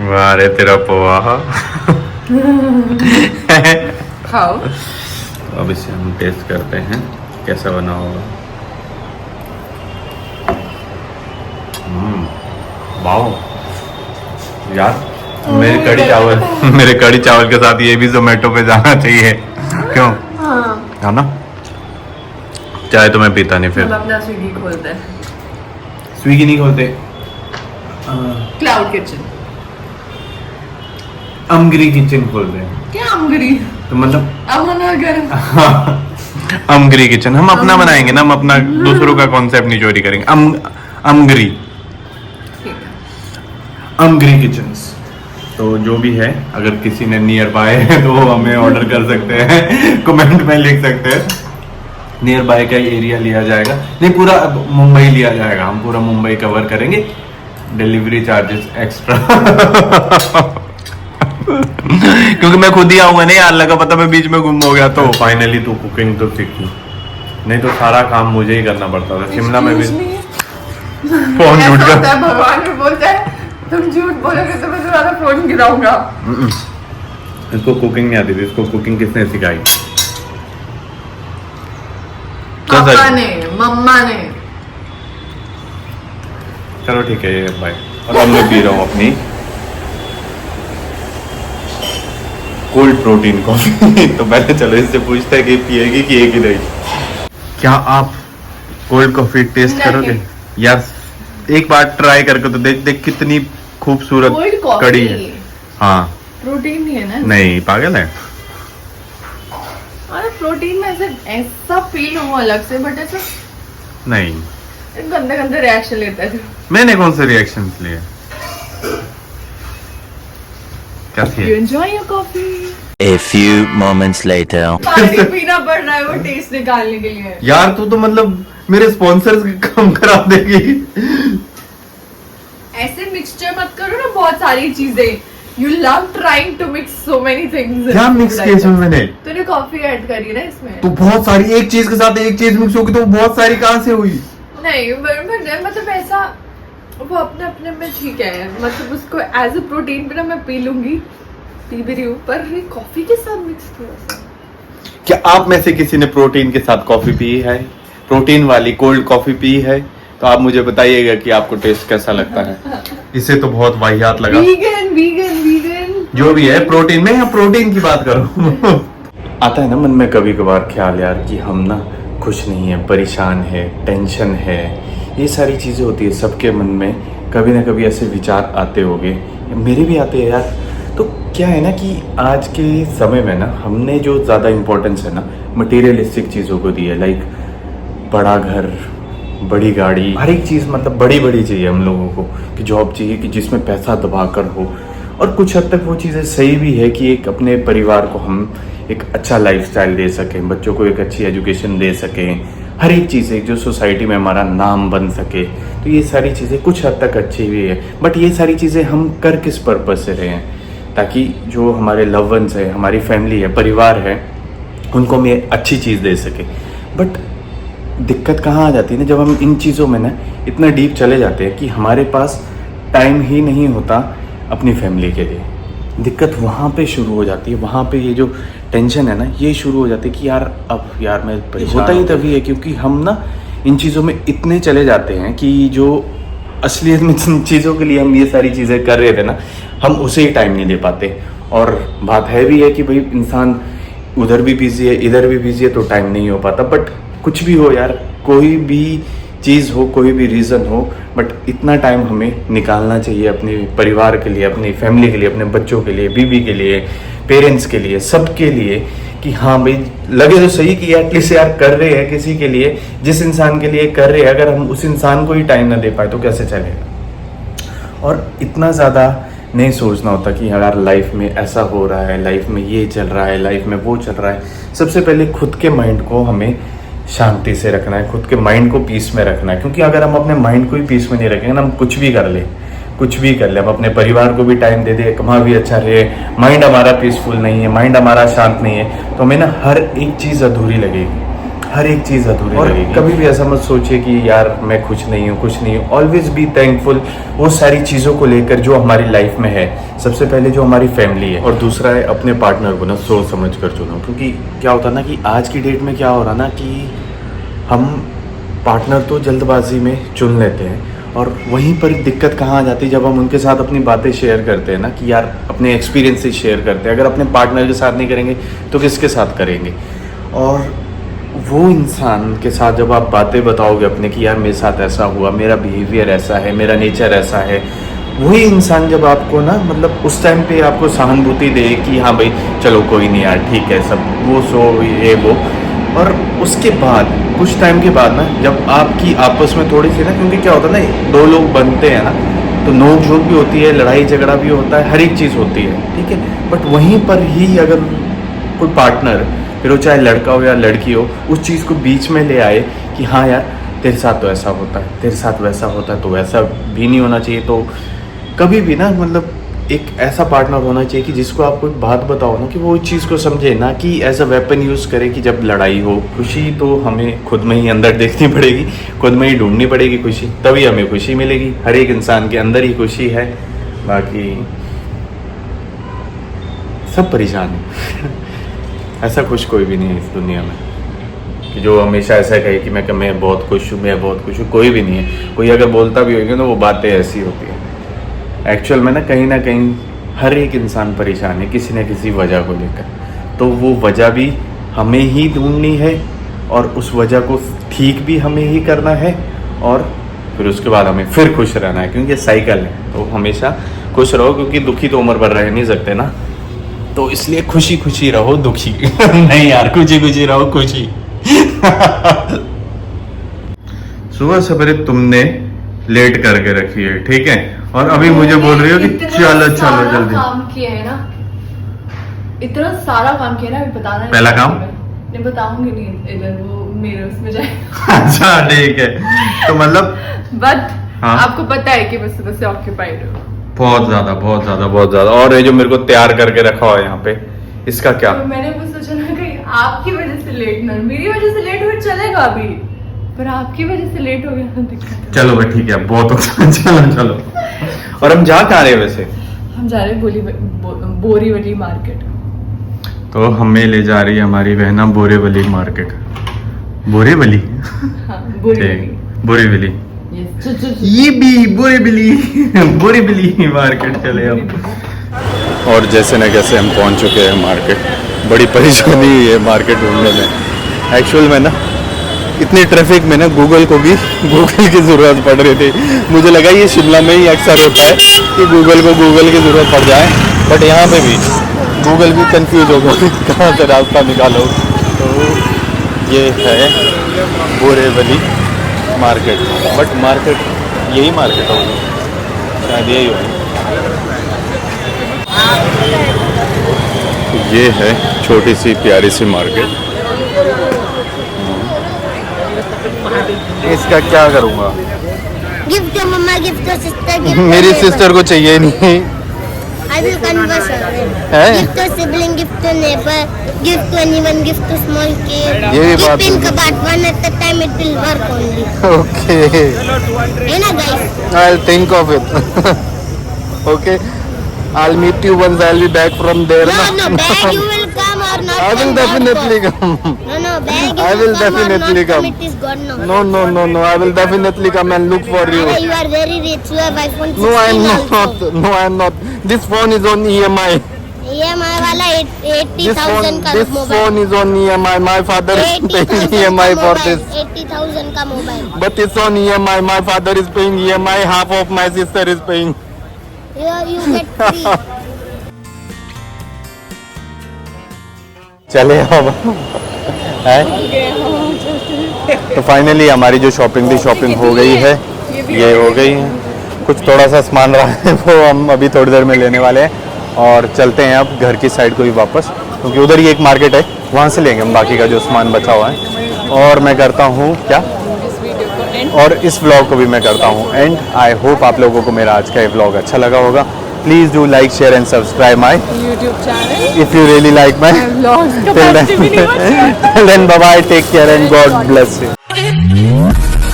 वाह रे तेरा पोहा। खाओ। अब इसे हम टेस्ट करते हैं कैसा बना होगा। वाह यार, मेरे कड़ी चावल के साथ ये भी जोमेटो पे जाना चाहिए। क्यों? हाँ। है ना? चाय तो मैं पीता नहीं फिर। हम अपना स्विगी खोलते हैं। स्विगी नहीं खोलते। Cloud kitchen. अमगरी किचन खोलते हैं। क्या अमगरी? तो मतलब अमनगर। अमगरी किचन हम अपना बनाएंगे ना, हम अपना दूसरों का कॉन्सेप्ट नहीं चोरी करेंगे। अमगरी अमगरी किचन्स। तो जो भी है, अगर किसी ने नियर बाय है तो हमें ऑर्डर कर सकते हैं। कमेंट में लिख सकते हैं। नियर बाय का एरिया लिया जाएगा, नहीं पूरा मुंबई लिया जाएगा। हम पूरा मुंबई कवर करेंगे। Delivery charges extra. क्योंकि मैं खुद ही आऊंगा नहीं, अल्लाह का पता मैं बीच में गुम हो गया तो फाइनली तू कुकिंग तो सीखी, नहीं तो सारा काम मुझे ही करना पड़ता था। शिमला में भी फोन झूठ होता है, भगवान भी बोलता है तुम झूठ बोलोगे तो मैं तुम्हारा फोन गिराऊंगा। इसको कुकिंग नहीं आती थी, इसको कुकिंग किसने सिखाई? पापा ने, मम्मा ने। चलो ठीक है ये भाई। और अब मैं पी रहा हूँ अपनी कोल्ड प्रोटीन कॉफी। तो पहले चलो इससे पूछते हैं कि पिएगी कि एक ही नहीं। क्या आप कोल्ड कॉफी टेस्ट करोगे यार? एक बार ट्राई करके तो देख कितनी खूबसूरत कड़ी है। हाँ प्रोटीन नहीं है ना? नहीं पागल है। अरे प्रोटीन में ऐसा फील हुआ अलग से, बट ऐसा नहीं। गंदे गंदे रिएक्शन लेता है। मैंने कौन से रिएक्शंस लिए? कैसी है? You enjoy your coffee? A few moments later. पानी पीना पड़ रहा है वो टेस्ट निकालने के लिए। यार तू तो मतलब मेरे स्पॉन्सर्स कम करा देगी। ऐसे मिक्सचर मत करो ना बहुत सारी चीजें। You love trying to mix so many things. क्या मिक्स किया इसमें मैंने? तूने कॉफी ऐड करी ना इसमें। तो बहुत सारी, एक चीज के साथ एक चीज मिक्स होगी तो बहुत सारी कहाँ से हुई? नहीं मतलब ऐसा वो अपने अपने में ठीक है। मतलब उसको एज अ प्रोटीन भी ना मैं पी लूंगी, पी भी रही हूँ, पर कॉफी के साथ मिक्स थोड़ा सा। क्या आप में से किसी ने प्रोटीन के साथ कॉफी पी है? प्रोटीन वाली कोल्ड कॉफी पी है? तो आप मुझे बताइएगा कि आपको टेस्ट कैसा लगता है। इसे तो बहुत वाहियात लगा। वीगन वीगन वीगन जो भी है प्रोटीन में, या प्रोटीन की बात करो। आता है ना मन में कभी कभार ख्याल यार कि हम ना खुश नहीं है, परेशान है, टेंशन है, ये सारी चीजें होती है सबके मन में। कभी ना कभी ऐसे विचार आते होंगे, मेरे भी आते हैं यार। तो क्या है ना कि आज के समय में ना हमने जो ज़्यादा इम्पोर्टेंस है ना मटेरियलिस्टिक चीज़ों को दी है। लाइक बड़ा घर, बड़ी गाड़ी, हर एक चीज़ मतलब बड़ी बड़ी चाहिए हम लोगों को। कि जॉब चाहिए कि जिसमें पैसा दबा कर हो। और कुछ हद तक वो चीज़ें सही भी है कि एक अपने परिवार को हम एक अच्छा लाइफस्टाइल दे सकें, बच्चों को एक अच्छी एजुकेशन दे सकें, हर एक चीज़ एक जो सोसाइटी में हमारा नाम बन सके। तो ये सारी चीज़ें कुछ हद तक अच्छी भी है, बट ये सारी चीज़ें हम कर किस पर्पज़ से रहे हैं? ताकि जो हमारे लव वंस है, हमारी फैमिली है, परिवार है, उनको हम ये अच्छी चीज़ दे सके। बट दिक्कत कहाँ आ जाती है ना, जब हम इन चीज़ों में ना इतना डीप चले जाते हैं कि हमारे पास टाइम ही नहीं होता अपनी फैमिली के लिए। दिक्कत वहाँ पे शुरू हो जाती है। वहाँ पे ये जो टेंशन है ना, ये शुरू हो जाती है कि यार अब यार मैं परेशान। होता ही तभी है क्योंकि हम ना इन चीज़ों में इतने चले जाते हैं कि जो असलियत में जिन चीज़ों के लिए हम ये सारी चीज़ें कर रहे थे ना, हम उसे ही टाइम नहीं दे पाते। और बात है भी है कि भाई इंसान उधर भी बिजी है, इधर भी बिजी है, तो टाइम नहीं हो पाता। बट कुछ भी हो यार, कोई भी चीज़ हो, कोई भी रीज़न हो, बट इतना टाइम हमें निकालना चाहिए अपने परिवार के लिए, अपनी फैमिली के लिए, अपने बच्चों के लिए, बीवी के लिए, पेरेंट्स के लिए, सबके लिए। कि हाँ भाई लगे तो सही कि एटलीस्ट यार कर रहे हैं किसी के लिए, जिस इंसान के लिए कर रहे हैं, अगर हम उस इंसान को ही टाइम ना दे पाए तो कैसे चलेगा। और इतना ज़्यादा नहीं सोचना होता कि यार लाइफ में ऐसा हो रहा है, लाइफ में ये चल रहा है, लाइफ में वो चल रहा है। सबसे पहले खुद के माइंड को हमें शांति से रखना है, खुद के माइंड को पीस में रखना है। क्योंकि अगर हम अपने माइंड को ही पीस में नहीं रखेंगे ना, हम कुछ भी कर ले, हम अपने परिवार को भी टाइम दे दे, कमा भी अच्छा रहे, माइंड हमारा पीसफुल नहीं है, माइंड हमारा शांत नहीं है, तो हमें ना हर एक चीज़ अधूरी लगेगी। हर एक चीज़ अधूरी और लगेगी। कभी भी ऐसा मत सोचिए कि यार मैं खुश नहीं हूँ, कुछ नहीं हूँ। ऑलवेज बी थैंकफुल वो सारी चीज़ों को लेकर जो हमारी लाइफ में है। सबसे पहले जो हमारी फैमिली है, और दूसरा है अपने पार्टनर को ना सोच समझ कर चुनो। क्योंकि क्या होता है ना कि आज की डेट में क्या हो रहा ना कि हम पार्टनर तो जल्दबाजी में चुन लेते हैं, और वहीं पर दिक्कत कहाँ आ जाती है जब हम उनके साथ अपनी बातें शेयर करते हैं ना कि यार अपने एक्सपीरियंसेस शेयर करते हैं। अगर अपने पार्टनर के साथ नहीं करेंगे तो किसके साथ करेंगे? और वो इंसान के साथ जब आप बातें बताओगे अपने कि यार मेरे साथ ऐसा हुआ, मेरा बिहेवियर ऐसा है, मेरा नेचर ऐसा है, वही इंसान जब आपको ना मतलब उस टाइम पे आपको सहानुभूति दे कि हाँ भाई चलो कोई नहीं यार ठीक है सब वो सो ये वो, और उसके बाद कुछ टाइम के बाद ना जब आपकी आपस में थोड़ी सी ना, क्योंकि क्या होता है ना दो लोग बनते हैं ना तो नोक झोंक भी होती है, लड़ाई झगड़ा भी होता है, हर एक चीज़ होती है, ठीक है। बट वहीं पर ही अगर कोई पार्टनर, फिर वो चाहे लड़का हो या लड़की हो, उस चीज़ को बीच में ले आए कि हाँ यार तेरे साथ तो ऐसा होता है, तेरे साथ वैसा होता है, तो वैसा भी नहीं होना चाहिए। तो कभी भी ना मतलब एक ऐसा पार्टनर होना चाहिए कि जिसको आप कोई बात बताओ ना कि वो इस चीज़ को समझे, ना कि एज अ वेपन यूज़ करे कि जब लड़ाई हो। खुशी तो हमें खुद में ही अंदर देखनी पड़ेगी, खुद में ही ढूंढनी पड़ेगी खुशी, तभी हमें खुशी मिलेगी। हर एक इंसान के अंदर ही खुशी है, बाकी सब परेशान है। ऐसा खुश कोई भी नहीं है इस दुनिया में कि जो हमेशा ऐसा कहे कि मैं बहुत खुश हूँ, मैं बहुत खुश हूँ। कोई भी नहीं है। कोई अगर बोलता भी होगा तो वो बातें ऐसी होती है। एक्चुअल में ना कहीं हर एक इंसान परेशान है किसी न किसी वजह को लेकर। तो वो वजह भी हमें ही ढूंढनी है, और उस वजह को ठीक भी हमें ही करना है, और फिर उसके बाद हमें फिर खुश रहना है, क्योंकि ये साइकिल है। तो हमेशा खुश रहो, क्योंकि दुखी तो उम्र भर रह नहीं सकते ना। तो इसलिए खुशी खुशी रहो, दुखी नहीं यार, खुशी खुशी रहो, खुशी। सुबह सवेरे तुमने लेट करके रखी है, ठीक है, और अभी मुझे बोल रही हो कि चलो चलो जल्दी। काम किया है ना, इतना सारा काम किया ना, अभी बताना नहीं। पहला काम? नहीं बताऊंगी नहीं, इधर वो मेरे उसमें जाए। अच्छा ठीक है, तो मतलब बट हाँ? आपको पता है कि मैं सुबह से ऑक्यूपाइड हूँ बहुत ज्यादा बहुत ज्यादा बहुत ज्यादा। और ये जो मेरे को तैयार करके रखा हुआ है यहाँ पे, इसका क्या? तो मैंने वो सोचा ना कि आपकी वजह से लेट ना, मेरी वजह से लेट हुआ चलेगा अभी, पर आपकी वजह से लेट हो गया तो दिक्कत है। चलो भाई ठीक है, बहुत हो गया। चलो चलो। और हम जा कहाँ रहे हैं वैसे? हम जा रहे हैं बोरीवली मार्केट। तो हमें ले जा रही है हमारी बहना बोरीवली मार्केट। बोरीवली? हाँ, बोरीवली। बोरीवली Yes. ये भी बोरीवली बोरीवली मार्केट चले हम। और जैसे न कैसे हम पहुंच चुके हैं मार्केट। बड़ी परेशानी हुई है मार्केट ढूंढने में। एक्चुअल में ना इतनी ट्रैफिक में ना गूगल की ज़रूरत पड़ रही थी। मुझे लगा ये शिमला में ही अक्सर होता है कि गूगल की ज़रूरत पड़ जाए, बट यहाँ पे भी गूगल भी कंफ्यूज हो गया कहाँ से रास्ता निकालो। तो ये है बोरीवली मार्केट, बट मार्केट यही मार्केट होगी शायद, यही होगी। ये है छोटी सी प्यारी सी मार्केट। इसका क्या करूँगा? Gift to mama, gift to sister, मेरी सिस्टर को चाहिए नहीं I will converse है। gift to sibling, gift to neighbor, gift to anyone, gift to small kid. ये भी बात Gift in है। cupboard, one at a time, it will work only. Okay, You know guys, I'll think of it. Okay, I'll meet you once I'll be back from there. no, bag you will come or not I will come, definitely not come. come. No, bag you I will come or definitely not come, come. it is gone now. No, I will definitely come and look for you. Ara, you are very rich, you have iPhone 16 No, I'm also. not. No, I'm not. This phone is on EMI. EMI वाला 80,000 का This mobile, phone is on EMI. My father is 80,000 paying का EMI for mobile, this. 80,000 का mobile. But it's on EMI. My father is paying EMI. Half of my sister is paying. You get free. चले अब है। तो finally हमारी जो shopping थी shopping हो गई है, ये हो गई है। कुछ थोड़ा सा सामान रहा है वो हम अभी थोड़ी देर में लेने वाले हैं, और चलते हैं अब घर की साइड को ही वापस, क्योंकि उधर ही एक मार्केट है, वहाँ से लेंगे हम बाकी का जो सामान बचा हुआ है। और मैं करता हूँ क्या, और इस व्लॉग को भी मैं करता हूँ एंड। आई होप आप लोगों को मेरा आज का ये व्लॉग अच्छा लगा होगा। please do like, share and subscribe my YouTube channel. if you really like my Vlogs till then, capacity भी नहीं बची है। till then bye bye, take care and God bless you.